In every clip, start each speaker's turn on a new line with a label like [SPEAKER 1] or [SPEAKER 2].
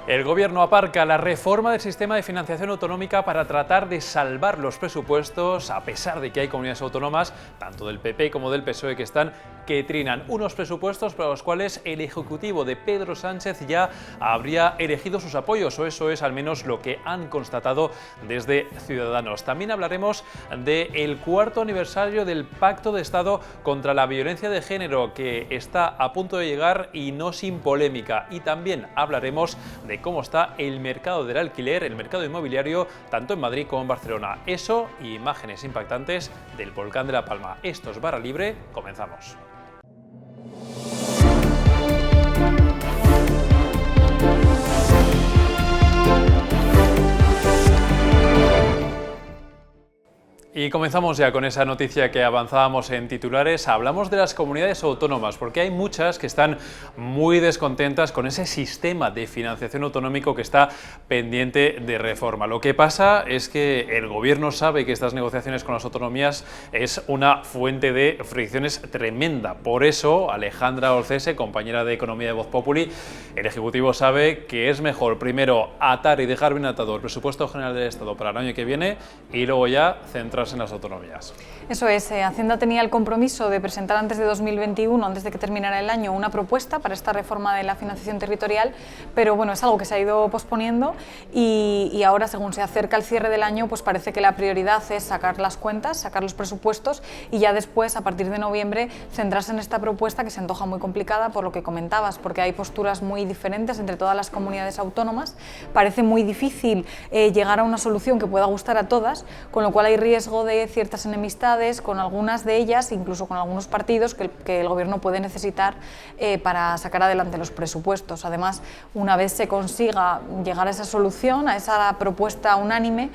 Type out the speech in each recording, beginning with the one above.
[SPEAKER 1] El Gobierno aparca la reforma del sistema de financiación autonómica para tratar de salvar los presupuestos, a pesar de que hay comunidades autónomas, tanto del PP como del PSOE, que trinan unos presupuestos para los cuales el Ejecutivo de Pedro Sánchez ya habría elegido sus apoyos, o eso es al menos lo que han constatado desde Ciudadanos. También hablaremos del cuarto aniversario del Pacto de Estado contra la Violencia de Género, que está a punto de llegar y no sin polémica. Y también hablaremos de cómo está el mercado del alquiler, el mercado inmobiliario, tanto en Madrid como en Barcelona. Eso y imágenes impactantes del volcán de La Palma. Esto es Barra Libre, comenzamos. Y comenzamos ya con esa noticia que avanzábamos en titulares. Hablamos de las comunidades autónomas, porque hay muchas que están muy descontentas con ese sistema de financiación autonómico que está pendiente de reforma. Lo que pasa es que el Gobierno sabe que estas negociaciones con las autonomías es una fuente de fricciones tremenda. Por eso, Alejandra Olcese, compañera de Economía de Voz Populi, el Ejecutivo sabe que es mejor primero atar y dejar bien atado el presupuesto general del Estado para el año que viene y luego ya centrarse en las autonomías.
[SPEAKER 2] Eso es, Hacienda tenía el compromiso de presentar antes de 2021, antes de que terminara el año, una propuesta para esta reforma de la financiación territorial, pero bueno, es algo que se ha ido posponiendo y ahora, según se acerca el cierre del año, pues parece que la prioridad es sacar las cuentas, sacar los presupuestos y ya después, a partir de noviembre, centrarse en esta propuesta que se antoja muy complicada por lo que comentabas, porque hay posturas muy diferentes entre todas las comunidades autónomas. Parece muy difícil llegar a una solución que pueda gustar a todas, con lo cual hay riesgo de ciertas enemistades con algunas de ellas, incluso con algunos partidos que el Gobierno puede necesitar para sacar adelante los presupuestos. Además, una vez se consiga llegar a esa solución, a esa propuesta unánime,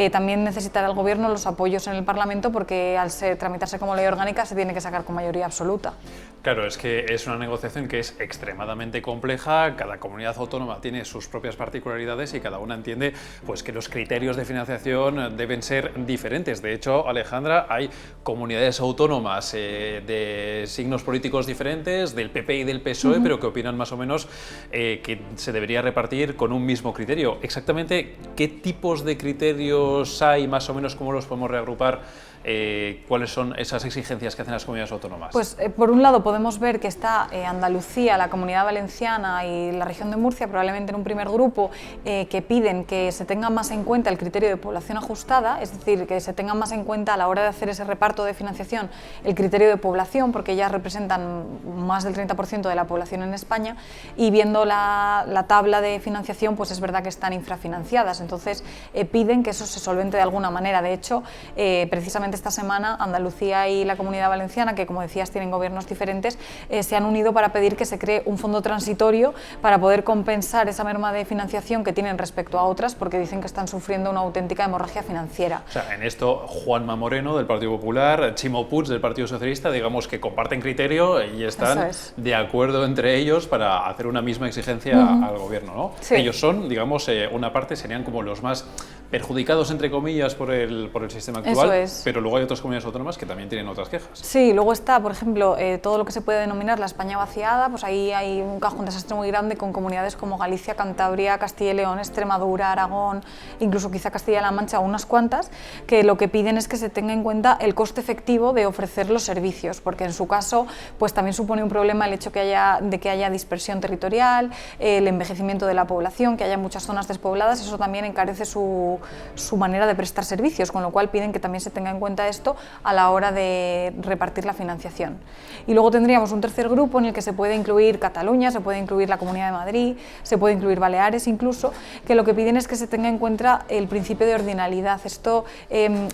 [SPEAKER 2] también necesitará el Gobierno los apoyos en el Parlamento, porque al tramitarse como ley orgánica se tiene que sacar con mayoría absoluta.
[SPEAKER 1] Claro, es que es una negociación que es extremadamente compleja, cada comunidad autónoma tiene sus propias particularidades y cada una entiende pues, que los criterios de financiación deben ser diferentes. De hecho, Alejandra, hay comunidades autónomas de signos políticos diferentes, del PP y del PSOE, pero que opinan más o menos que se debería repartir con un mismo criterio. Exactamente, ¿qué tipos de criterios hay, más o menos, cómo los podemos reagrupar? ¿Cuáles son esas exigencias que hacen las comunidades autónomas?
[SPEAKER 2] Pues por un lado podemos ver que está Andalucía, la Comunidad Valenciana y la región de Murcia, probablemente en un primer grupo, que piden que se tenga más en cuenta el criterio de población ajustada, es decir, que se tenga más en cuenta a la hora de hacer ese reparto de financiación el criterio de población, porque ellas representan más del 30% de la población en España, y viendo la tabla de financiación, pues es verdad que están infrafinanciadas, entonces piden que eso se solvente de alguna manera. De hecho, precisamente esta semana Andalucía y la Comunidad Valenciana, que como decías tienen gobiernos diferentes, se han unido para pedir que se cree un fondo transitorio para poder compensar esa merma de financiación que tienen respecto a otras, porque dicen que están sufriendo una auténtica hemorragia financiera.
[SPEAKER 1] O sea, en esto Juanma Moreno del Partido Popular, Chimo Puig del Partido Socialista, digamos que comparten criterio y están de acuerdo entre ellos para hacer una misma exigencia al gobierno, ¿no?
[SPEAKER 2] Sí.
[SPEAKER 1] Ellos son, digamos, una parte serían como los más perjudicados, entre comillas, por el sistema actual, pero luego hay otras comunidades autónomas que también tienen otras quejas.
[SPEAKER 2] Sí, luego está, por ejemplo, todo lo que se puede denominar la España vaciada, pues ahí hay un cajón desastre muy grande con comunidades como Galicia, Cantabria, Castilla y León, Extremadura, Aragón, incluso quizá Castilla-La Mancha, unas cuantas, que lo que piden es que se tenga en cuenta el coste efectivo de ofrecer los servicios, porque en su caso pues también supone un problema el hecho de que haya dispersión territorial, el envejecimiento de la población, que haya muchas zonas despobladas, eso también encarece su manera de prestar servicios, con lo cual piden que también se tenga en cuenta esto a la hora de repartir la financiación. Y luego tendríamos un tercer grupo en el que se puede incluir Cataluña, se puede incluir la Comunidad de Madrid, se puede incluir Baleares incluso, que lo que piden es que se tenga en cuenta el principio de ordinalidad. Esto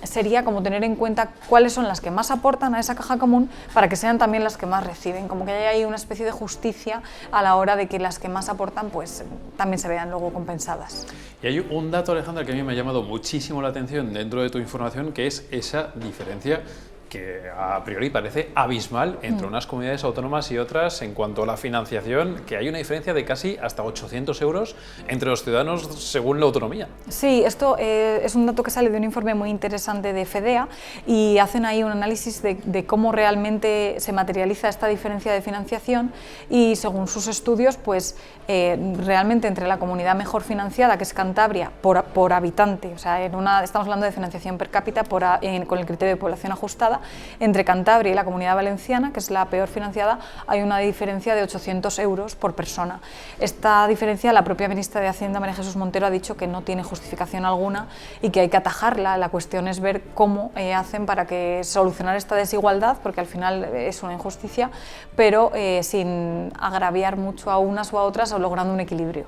[SPEAKER 2] sería como tener en cuenta cuáles son las que más aportan a esa caja común para que sean también las que más reciben, como que haya ahí una especie de justicia a la hora de que las que más aportan pues también se vean luego compensadas.
[SPEAKER 1] Y hay un dato, Alejandra, que a mí me ha llamado muchísimo la atención dentro de tu información, que es esa diferencia que a priori parece abismal entre unas comunidades autónomas y otras en cuanto a la financiación, que hay una diferencia de casi hasta 800 euros entre los ciudadanos según la autonomía.
[SPEAKER 2] Sí, esto es un dato que sale de un informe muy interesante de FEDEA y hacen ahí un análisis de cómo realmente se materializa esta diferencia de financiación y según sus estudios, pues realmente entre la comunidad mejor financiada, que es Cantabria, por habitante, o sea, estamos hablando de financiación per cápita con el criterio de población ajustada, entre Cantabria y la Comunidad Valenciana, que es la peor financiada, hay una diferencia de 800 euros por persona. Esta diferencia, la propia ministra de Hacienda, María Jesús Montero, ha dicho que no tiene justificación alguna y que hay que atajarla. La cuestión es ver cómo hacen para que solucionar esta desigualdad, porque al final es una injusticia, pero sin agraviar mucho a unas o a otras o logrando un equilibrio.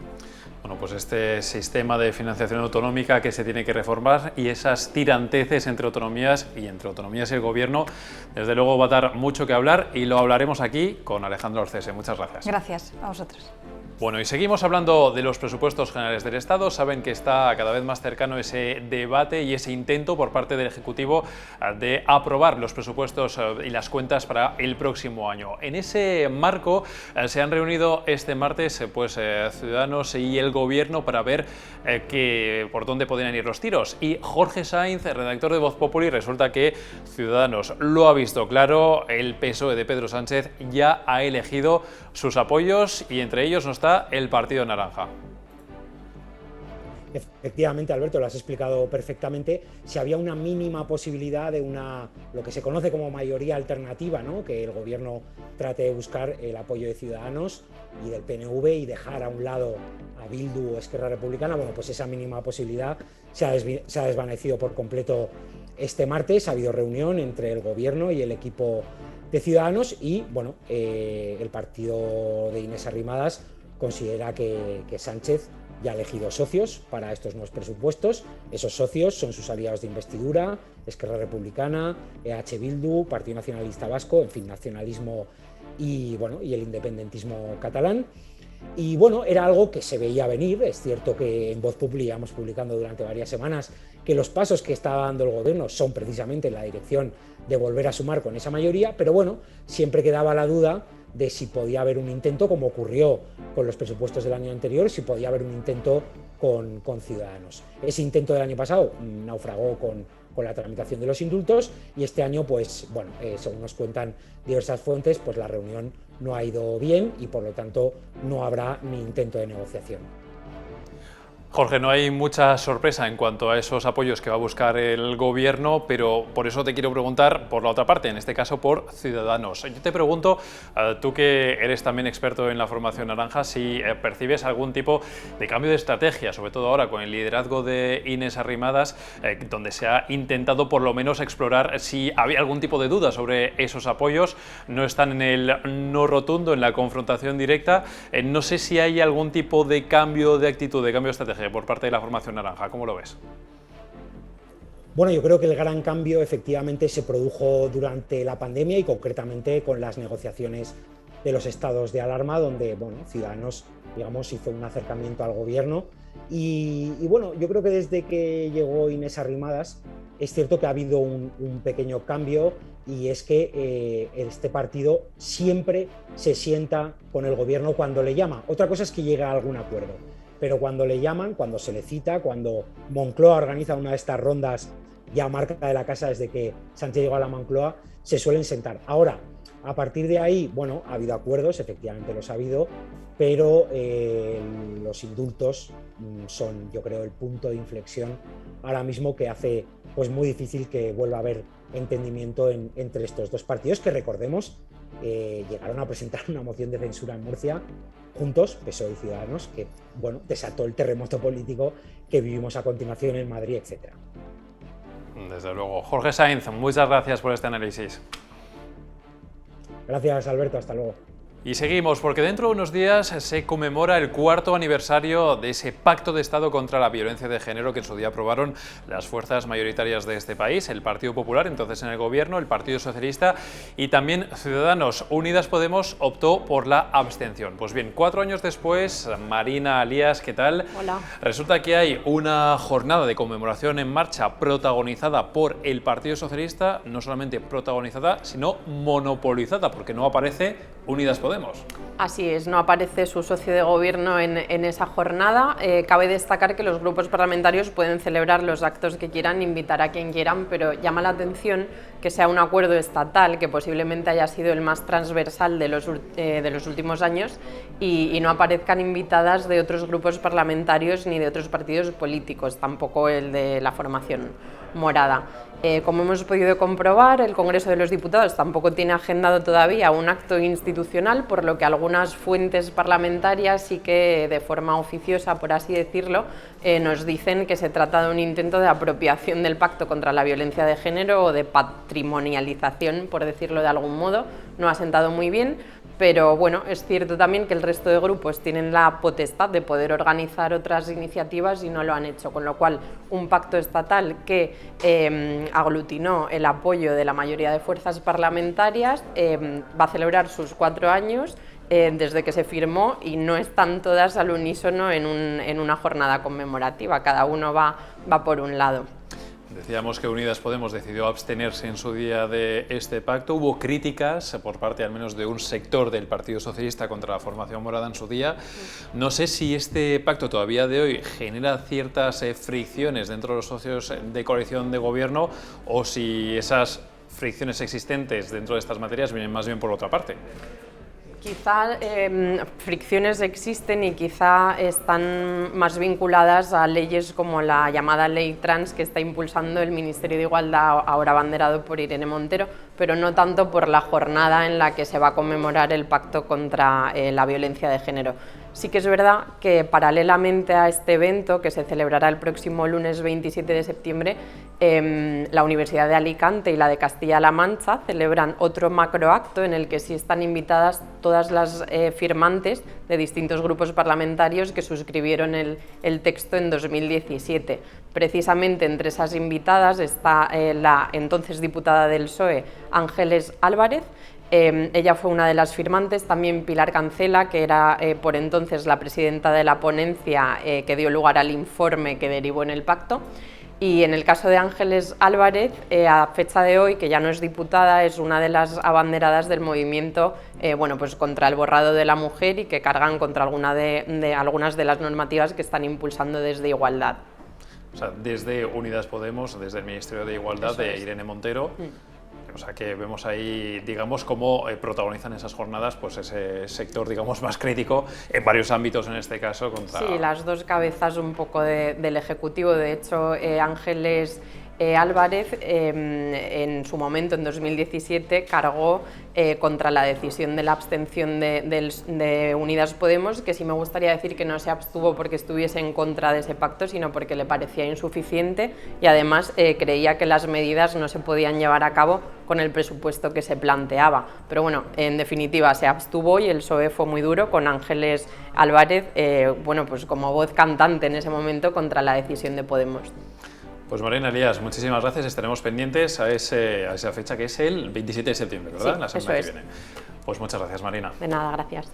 [SPEAKER 1] Bueno, pues este sistema de financiación autonómica que se tiene que reformar y esas tiranteces entre autonomías y el gobierno, desde luego va a dar mucho que hablar y lo hablaremos aquí con Alejandra Orcese. Muchas gracias.
[SPEAKER 2] Gracias a vosotros.
[SPEAKER 1] Bueno, y seguimos hablando de los presupuestos generales del Estado. Saben que está cada vez más cercano ese debate y ese intento por parte del Ejecutivo de aprobar los presupuestos y las cuentas para el próximo año. En ese marco se han reunido este martes Ciudadanos y el Gobierno para ver por dónde podrían ir los tiros. Y Jorge Sainz, redactor de Voz Populi, resulta que Ciudadanos lo ha visto claro. El PSOE de Pedro Sánchez ya ha elegido sus apoyos y entre ellos no está el Partido Naranja.
[SPEAKER 3] Efectivamente, Alberto, lo has explicado perfectamente. Si había una mínima posibilidad de lo que se conoce como mayoría alternativa, ¿no? Que el gobierno trate de buscar el apoyo de Ciudadanos y del PNV y dejar a un lado a Bildu o Esquerra Republicana, bueno, pues esa mínima posibilidad se ha desvanecido por completo este martes. Ha habido reunión entre el gobierno y el equipo de Ciudadanos y, bueno, el partido de Inés Arrimadas considera que Sánchez ya ha elegido socios para estos nuevos presupuestos. Esos socios son sus aliados de investidura, Esquerra Republicana, EH Bildu, Partido Nacionalista Vasco, en fin, nacionalismo y el independentismo catalán. Y bueno, era algo que se veía venir. Es cierto que en Voz Populi llevamos publicando durante varias semanas que los pasos que está dando el gobierno son precisamente en la dirección de volver a sumar con esa mayoría, pero bueno, siempre quedaba la duda de si podía haber un intento, como ocurrió con los presupuestos del año anterior, si podía haber un intento con Ciudadanos. Ese intento del año pasado naufragó con la tramitación de los indultos y este año, pues bueno, según nos cuentan diversas fuentes, pues la reunión no ha ido bien y por lo tanto no habrá ni intento de negociación.
[SPEAKER 1] Jorge, no hay mucha sorpresa en cuanto a esos apoyos que va a buscar el gobierno, pero por eso te quiero preguntar por la otra parte, en este caso por Ciudadanos. Yo te pregunto, tú que eres también experto en la formación naranja, si percibes algún tipo de cambio de estrategia, sobre todo ahora con el liderazgo de Inés Arrimadas, donde se ha intentado por lo menos explorar si había algún tipo de duda sobre esos apoyos. No están en el no rotundo, en la confrontación directa. No sé si hay algún tipo de cambio de actitud, de cambio de estrategia por parte de la formación naranja. ¿Cómo lo ves?
[SPEAKER 3] Bueno, yo creo que el gran cambio efectivamente se produjo durante la pandemia y concretamente con las negociaciones de los estados de alarma, donde bueno, Ciudadanos, digamos, hizo un acercamiento al gobierno y bueno, yo creo que desde que llegó Inés Arrimadas es cierto que ha habido un pequeño cambio y es que este partido siempre se sienta con el gobierno cuando le llama. Otra cosa es que llegue a algún acuerdo. Pero cuando le llaman, cuando se le cita, cuando Moncloa organiza una de estas rondas ya marca de la casa desde que Sánchez llegó a la Moncloa, se suelen sentar. Ahora, a partir de ahí, bueno, ha habido acuerdos, efectivamente los ha habido, pero los indultos son, yo creo, el punto de inflexión ahora mismo que hace pues muy difícil que vuelva a haber entendimiento entre estos dos partidos que, recordemos, llegaron a presentar una moción de censura en Murcia juntos, PSOE y Ciudadanos, que bueno, desató el terremoto político que vivimos a continuación en Madrid, etc.
[SPEAKER 1] Desde luego. Jorge Sainz, muchas gracias por este análisis.
[SPEAKER 3] Gracias, Alberto, hasta luego.
[SPEAKER 1] Y seguimos, porque dentro de unos días se conmemora el 4º aniversario de ese pacto de Estado contra la violencia de género que en su día aprobaron las fuerzas mayoritarias de este país, el Partido Popular, entonces en el gobierno, el Partido Socialista y también Ciudadanos. Unidas Podemos optó por la abstención. Pues bien, 4 años después, Marina Alías, ¿qué tal?
[SPEAKER 4] Hola.
[SPEAKER 1] Resulta que hay una jornada de conmemoración en marcha protagonizada por el Partido Socialista, no solamente protagonizada, sino monopolizada, porque no aparece Unidas Podemos.
[SPEAKER 4] Así es, no aparece su socio de gobierno en esa jornada. Cabe destacar que los grupos parlamentarios pueden celebrar los actos que quieran, invitar a quien quieran, pero llama la atención que sea un acuerdo estatal, que posiblemente haya sido el más transversal de los últimos años, y no aparezcan invitadas de otros grupos parlamentarios ni de otros partidos políticos, tampoco el de la formación morada. Como hemos podido comprobar, el Congreso de los Diputados tampoco tiene agendado todavía un acto institucional, por lo que algunas fuentes parlamentarias sí que de forma oficiosa, por así decirlo, nos dicen que se trata de un intento de apropiación del pacto contra la violencia de género o de patrimonialización, por decirlo de algún modo. No ha sentado muy bien, pero bueno, es cierto también que el resto de grupos tienen la potestad de poder organizar otras iniciativas y no lo han hecho, con lo cual un pacto estatal que aglutinó el apoyo de la mayoría de fuerzas parlamentarias va a celebrar sus 4 años desde que se firmó, y no están todas al unísono en una jornada conmemorativa, cada uno va por un lado.
[SPEAKER 1] Decíamos que Unidas Podemos decidió abstenerse en su día de este pacto. Hubo críticas por parte al menos de un sector del Partido Socialista contra la formación morada en su día. No sé si este pacto todavía de hoy genera ciertas fricciones dentro de los socios de coalición de gobierno, o si esas fricciones existentes dentro de estas materias vienen más bien por otra parte.
[SPEAKER 4] Quizá fricciones existen y quizá están más vinculadas a leyes como la llamada Ley Trans, que está impulsando el Ministerio de Igualdad, ahora abanderado por Irene Montero, pero no tanto por la jornada en la que se va a conmemorar el pacto contra la violencia de género. Sí que es verdad que paralelamente a este evento, que se celebrará el próximo lunes 27 de septiembre, la Universidad de Alicante y la de Castilla-La Mancha celebran otro macroacto en el que sí están invitadas todas las firmantes de distintos grupos parlamentarios que suscribieron el texto en 2017. Precisamente entre esas invitadas está la entonces diputada del PSOE, Ángeles Álvarez. Ella fue una de las firmantes, también Pilar Cancela, que era por entonces la presidenta de la ponencia que dio lugar al informe que derivó en el pacto. Y en el caso de Ángeles Álvarez, a fecha de hoy, que ya no es diputada, es una de las abanderadas del movimiento pues contra el borrado de la mujer, y que cargan contra algunas de las normativas que están impulsando desde Igualdad.
[SPEAKER 1] O sea, desde Unidas Podemos, desde el Ministerio de Igualdad de Irene Montero. O sea, que vemos ahí, digamos, cómo protagonizan esas jornadas pues ese sector, digamos, más crítico en varios ámbitos, en este caso, contra...
[SPEAKER 4] Sí, las dos cabezas un poco del Ejecutivo. De hecho, Ángeles Álvarez en su momento, en 2017, cargó contra la decisión de la abstención de Unidas Podemos, que sí me gustaría decir que no se abstuvo porque estuviese en contra de ese pacto, sino porque le parecía insuficiente, y además creía que las medidas no se podían llevar a cabo con el presupuesto que se planteaba. Pero bueno, en definitiva se abstuvo, y el PSOE fue muy duro con Ángeles Álvarez, pues como voz cantante en ese momento contra la decisión de Podemos.
[SPEAKER 1] Pues Marina Alías, muchísimas gracias. Estaremos pendientes a esa fecha, que es el 27 de septiembre, ¿verdad?
[SPEAKER 4] Sí,
[SPEAKER 1] la semana
[SPEAKER 4] eso
[SPEAKER 1] que viene. Pues muchas gracias, Marina.
[SPEAKER 4] De nada, gracias.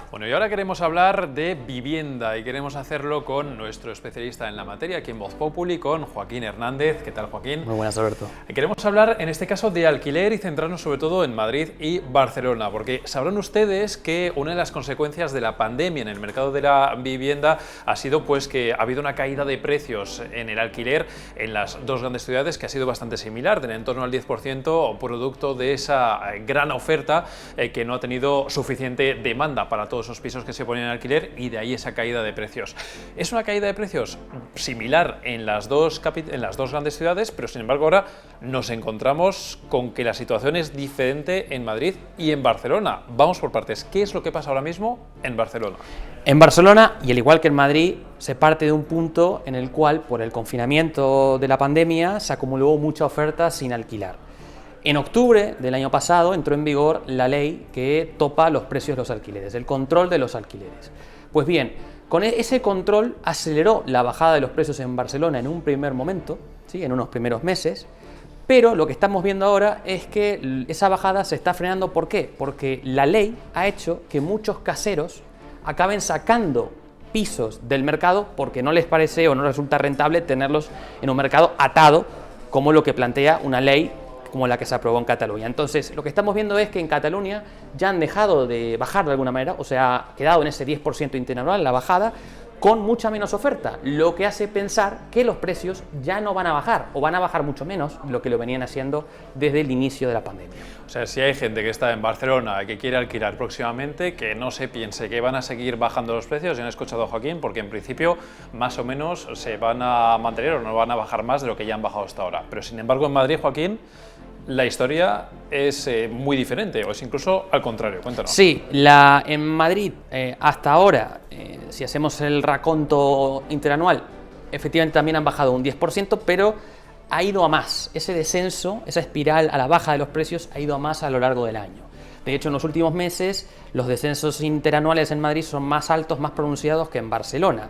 [SPEAKER 1] Bueno, y ahora queremos hablar de vivienda, y queremos hacerlo con nuestro especialista en la materia, aquí en Voz Populi, con Joaquín Hernández. ¿Qué tal, Joaquín?
[SPEAKER 5] Muy buenas, Alberto.
[SPEAKER 1] Queremos hablar en este caso de alquiler y centrarnos sobre todo en Madrid y Barcelona, porque sabrán ustedes que una de las consecuencias de la pandemia en el mercado de la vivienda ha sido pues que ha habido una caída de precios en el alquiler en las dos grandes ciudades, que ha sido bastante similar, de en torno al 10%, producto de esa gran oferta que no ha tenido suficiente demanda para todos esos pisos que se ponen en alquiler, y de ahí esa caída de precios. Es una caída de precios similar en las dos grandes ciudades, pero sin embargo ahora nos encontramos con que la situación es diferente en Madrid y en Barcelona. Vamos por partes. ¿Qué es lo que pasa ahora mismo en Barcelona?
[SPEAKER 5] En Barcelona, y al igual que en Madrid, se parte de un punto en el cual, por el confinamiento de la pandemia, se acumuló mucha oferta sin alquilar. En octubre del año pasado entró en vigor la ley que topa los precios de los alquileres, el control de los alquileres. Pues bien, con ese control aceleró la bajada de los precios en Barcelona en un primer momento, ¿sí?, en unos primeros meses, pero lo que estamos viendo ahora es que esa bajada se está frenando. ¿Por qué? Porque la ley ha hecho que muchos caseros acaben sacando pisos del mercado porque no les parece o no resulta rentable tenerlos en un mercado atado, como lo que plantea una ley como la que se aprobó en Cataluña. Entonces, lo que estamos viendo es que en Cataluña ya han dejado de bajar de alguna manera, o sea, ha quedado en ese 10% interanual la bajada, con mucha menos oferta, lo que hace pensar que los precios ya no van a bajar, o van a bajar mucho menos de lo que lo venían haciendo desde el inicio de la pandemia.
[SPEAKER 1] O sea, si hay gente que está en Barcelona y que quiere alquilar próximamente, que no se piense que van a seguir bajando los precios. Ya han escuchado a Joaquín, porque en principio más o menos se van a mantener o no van a bajar más de lo que ya han bajado hasta ahora. Pero sin embargo en Madrid, Joaquín, la historia es muy diferente, o es incluso al contrario. Cuéntanos.
[SPEAKER 5] Sí, en Madrid hasta ahora, si hacemos el raconto interanual, efectivamente también han bajado un 10%, pero ha ido a más. Ese descenso, esa espiral a la baja de los precios ha ido a más a lo largo del año. De hecho, en los últimos meses los descensos interanuales en Madrid son más altos, más pronunciados que en Barcelona.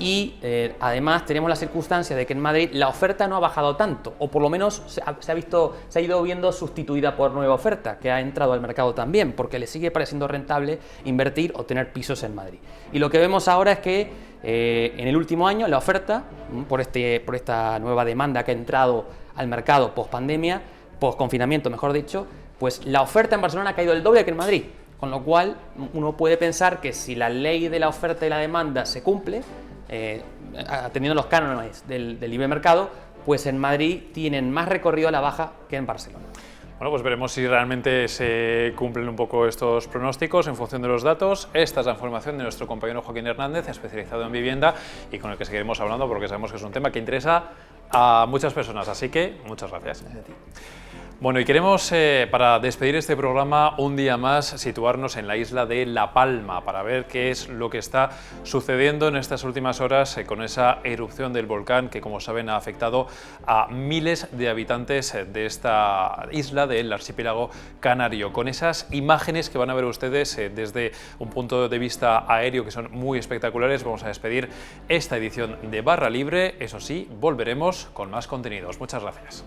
[SPEAKER 5] Y además tenemos la circunstancia de que en Madrid la oferta no ha bajado tanto, o por lo menos se ha ido viendo sustituida por nueva oferta, que ha entrado al mercado también, porque le sigue pareciendo rentable invertir o tener pisos en Madrid. Y lo que vemos ahora es que en el último año la oferta, por esta nueva demanda que ha entrado al mercado post-pandemia, post-confinamiento mejor dicho, pues la oferta en Barcelona ha caído el doble que en Madrid. Con lo cual uno puede pensar que si la ley de la oferta y la demanda se cumple, atendiendo los cánones del libre mercado, pues en Madrid tienen más recorrido a la baja que en Barcelona.
[SPEAKER 1] Bueno, pues veremos si realmente se cumplen un poco estos pronósticos en función de los datos. Esta es la información de nuestro compañero Joaquín Hernández, especializado en vivienda, y con el que seguiremos hablando porque sabemos que es un tema que interesa a muchas personas. Así que muchas gracias. Bueno, y queremos, para despedir este programa, un día más situarnos en la isla de La Palma para ver qué es lo que está sucediendo en estas últimas horas con esa erupción del volcán que, como saben, ha afectado a miles de habitantes de esta isla del archipiélago canario. Con esas imágenes que van a ver ustedes desde un punto de vista aéreo que son muy espectaculares, vamos a despedir esta edición de Barra Libre. Eso sí, volveremos con más contenidos. Muchas gracias.